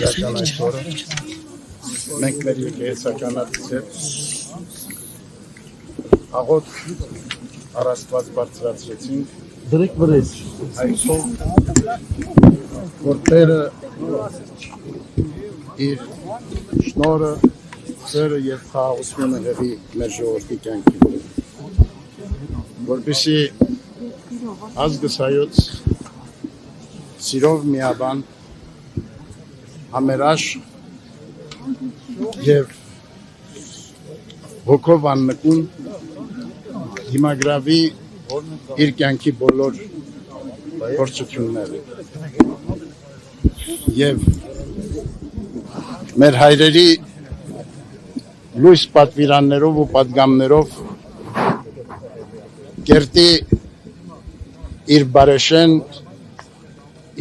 իրական այսօրը մենք մեր եկեղեցականացից հետ աղոտ առաստված բարձրացրեցինք Դրեք վրես այսօր որ Տերը իր շնորհը ծերը եւ խաղաղությունը հեղի մեր ժողովրդի կյանքին որպեսզի ազգս հայոց սիրով միաբան համերաշխ եւ հոգով աննկուն հիմագրավի իր կյանքի բոլոր փորձությունները եւ մեր հայրերի լույս պատվիրաններով ու պատգամներով կերտի իր բարեշեն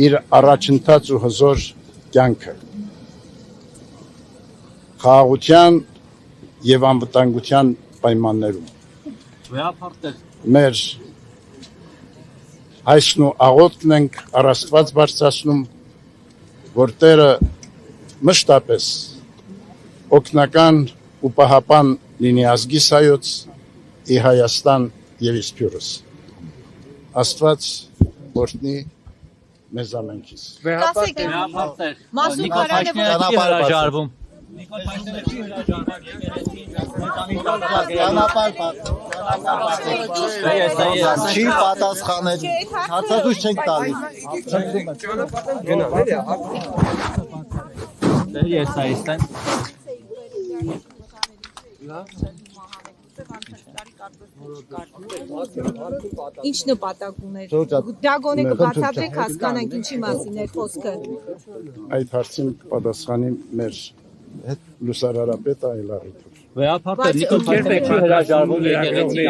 իր առաջընթաց ու հզոր կյանքը խաղաղության եւ անվտանգության պայմաններում մեր այսն ու աղոթքն ենք առաստված բարձրացնում որ Տերը մշտապես օգնական ու պահապան լինի ազգիս հայոց ի Հայաստան եւ իսպյուրս Աստված օրհնի մեզ ամենքիս Մասու կարանը հրաժարվում Չի պատասխանել հացադուս չենք տալի Ես այստեղ Ինչ նպատակ ուներ դա գոնե կբացատրեք հասկանանք ինչի մասին է խոսքը այդ հարցին պատասխանի մեր լուսարարապետը Այլարիթ Վերապարտել Նիկոլ Փաշինյանը չի հրաժարվում եկեղեցի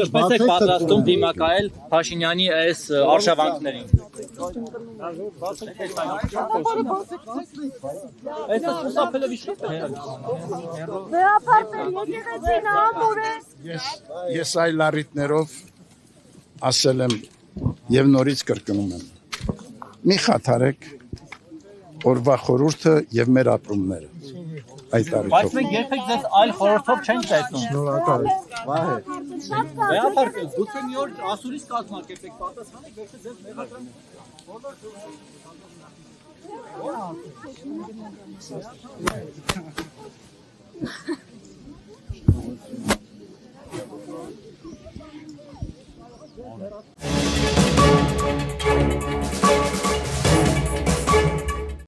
Ինչպես եք պատրաստում դիմակայել Փաշինյանի այս արշավանքներին Ես Այլարիթներով ասել եմ Եվ նորից կրկնում եմ մի խաթարեք օրվա խորհուրդը եւ մեր ապրումները այդ Բայց առիթով մենք երբեք ձեզ այլ խորհրդով չենք տեսնում շնորհակալ Վերապարտել գուցե մի օր ասուրից կազմակերպեք պատասխանեք վերջը ձեզ մեղադրեն